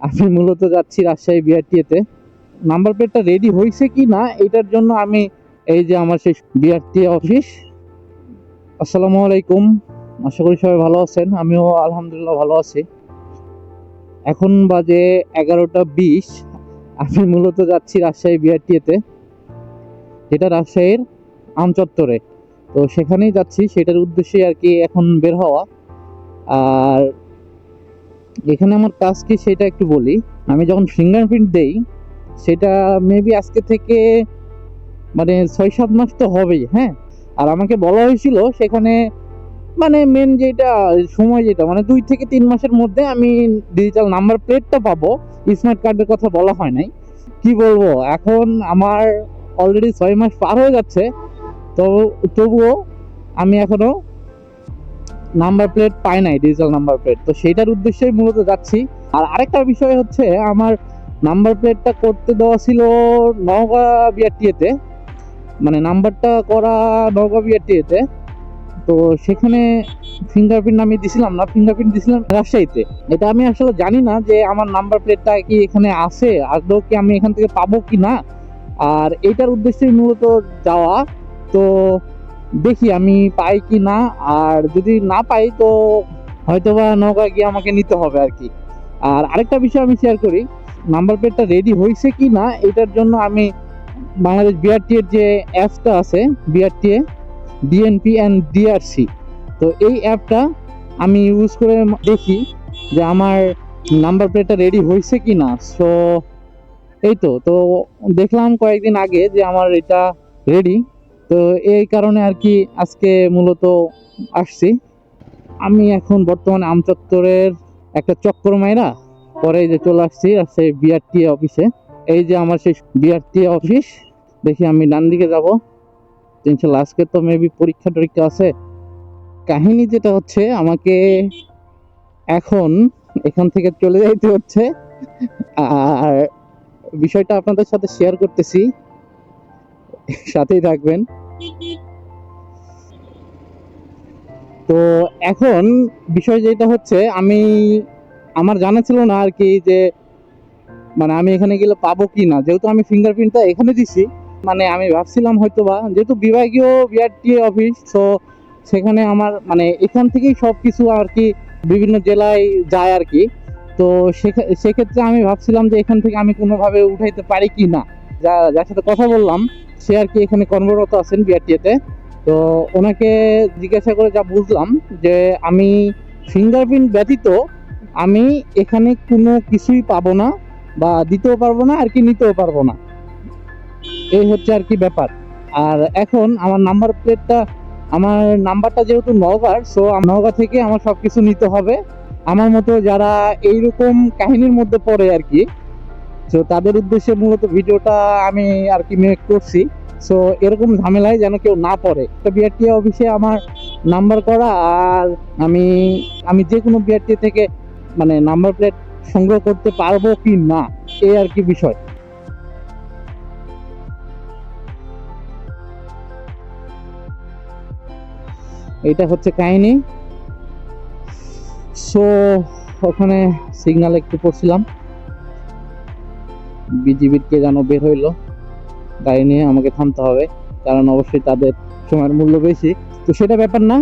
আমি মূলত যাচ্ছি রাজশাহী বিআরটিএতে। নাম্বার প্লেটটা রেডি হয়েছে কি না এটার জন্য আমি এই যে আমার সেই বিআরটিএ অফিস। আসসালামু আলাইকুম, আশা করি সবাই ভালো আছেন। আমিও আলহামদুলিল্লাহ ভালো আছি। এখন বাজে 11টা 20। আমি মূলত যাচ্ছি রাজশাহী বিআরটিএতে, যেটা রাজশাহীর আমচত্বরে। তো সেখানেই যাচ্ছি, সেটার উদ্দেশ্যে আর কি এখন বের হওয়া। আর এখানে আমার কাজ কি সেটা একটু বলি। আমি যখন ফিঙ্গারপ্রিন্ট দেই সেটা মেবি আজকে থেকে মানে 6-7 মাস তো হবেই, হ্যাঁ। আর আমাকে বলা হয়েছিল সেখানে মানে মেন যেটা সময় যেটা মানে 2 থেকে 3 মাসের মধ্যে আমি ডিজিটাল নাম্বার প্লেটটা পাবো। স্মার্ট কার্ডের কথা বলা হয় নাই। কি বলবো, এখন আমার অলরেডি 6 মাস পার হয়ে যাচ্ছে, তো তবুও আমি এখনো নাম্বার প্লেট পাই নাই, ডিজিটাল নাম্বার প্লেট। তো সেইটার উদ্দেশ্যেই মূলত যাচ্ছি। আর আরেকটা বিষয় হচ্ছে, আমার নাম্বার প্লেটটা করতে দেওয়া ছিল নওগাঁ বিআরটিএতে, মানে নাম্বারটা করা নওগাঁ বিআরটিএতে। তো সেখানে ফিঙ্গারপ্রিন্ট আমি দিছিলাম না, ফিঙ্গারপ্রিন্ট দিছিলাম রাজশাহীতে। এটা আমি আসলে জানি না যে আমার নাম্বার প্লেটটা কি এখানে আছে, আদৌ কি আমি এখান থেকে পাবো কি না। আর এটার উদ্দেশ্যেই মূলত যাওয়া। তো দেখি আমি পাই কি না। আর যদি না পাই তো হয়তোবা নওগাঁ গিয়ে আমাকে নিতে হবে আর কি। আর আরেকটা বিষয় আমি শেয়ার করি, নাম্বার প্লেটটা রেডি হয়েছে কি না এটার জন্য আমি বাংলাদেশ বিআরটিএর যে অ্যাপটা আছে, বিআরটিএ ডিএনপি অ্যান্ড ডিআরসি, তো এই অ্যাপটা আমি ইউজ করে দেখি যে আমার নাম্বার প্লেটটা রেডি হয়েছে কি না। সো এই তো দেখলাম কয়েকদিন আগে যে আমার এটা রেডি। তো এই কারণে আর কি আজকে মূলত আসছি। আমি এখন বর্তমানে আমচত্বরের একটা চক্কর মাইরা পরে এই যে চলে আসছি সেই বিআরটিএ অফিসে। এই যে আমার সেই বিআরটিএ অফিস। দেখি আমি ডান দিকে যাব। ইনশাল্লাহ আজকে তো মেবি পরীক্ষা টরীক্ষা আছে। কাহিনী যেটা হচ্ছে, আমাকে এখন এখান থেকে চলে যাইতে হচ্ছে। আর বিষয়টা আপনাদের সাথে শেয়ার করতেছি, সাথেই থাকবেন। তো এখন বিষয় যেটা হচ্ছে, আমার জানা ছিল না আর কি যে মানে আমি এখানে গেলে পাবো কি না, যেহেতু আমি ফিঙ্গারপ্রিন্টটা এখানে দিছি। মানে আমি ভাবছিলাম হয়তোবা যেহেতু বিভাগীয় বিআরটিএ অফিস, তো সেখানে আমার মানে এখান থেকেই সব কিছু আর কি বিভিন্ন জেলায় যায় আর কি। তো সেক্ষেত্রে আমি ভাবছিলাম যে এখান থেকে আমি কোনোভাবে উঠাইতে পারি কি না। যার সাথে কথা বললাম সে আর কি এখানে কর্মরত আছেন বিআরটিএতে। তো ওনাকে জিজ্ঞাসা করে যা বুঝলাম যে আমি ফিঙ্গারপ্রিন্ট ব্যতীত আমি এখানে কোনো কিছুই পাবো না, বা দিতেও পারবো না আর কি, নিতেও পারবো না। এই হচ্ছে আর কি ব্যাপার। আর এখন আমার নাম্বার প্লেটটা, আমার নাম্বারটা যেহেতু নওগাঁর, সো নওগাঁ থেকে আমার সবকিছু নিতে হবে। আমার মতো যারা এইরকম কাহিনীর মধ্যে পড়ে আর কি, তো তাদের উদ্দেশ্যে মূলত ভিডিওটা আমি আর কি মেক করছি। সো এরকম ঝামেলায় যেন কেউ না পড়ে। একটা বিআরটিএ অফিসে আমার নাম্বার করা, আর আমি আমি যে কোনো বিআরটিএ থেকে মানে নাম্বার প্লেট সংগ্রহ করতে পারবো কি না, এই আর কি বিষয়। এটা হচ্ছে কাহিনী। সো ওখানে সিগন্যাল একটু পড়ছিলাম, বিজিবির কে যেন বের হইলো গাড়ি নিয়ে, আমাকে থামতে হবে, কারণ অবশ্যই তাদের সময়ের মূল্য বেশি। তো সেটা ব্যাপার না।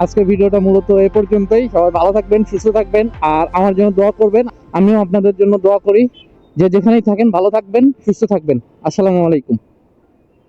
আজকে ভিডিওটা মূলত এ পর্যন্তই। সবাই ভালো থাকবেন, সুস্থ থাকবেন, আর আমার জন্য দোয়া করবেন। আমিও আপনাদের জন্য দোয়া করি। যে যেখানেই থাকেন ভালো থাকবেন, সুস্থ থাকবেন। আসসালামু আলাইকুম।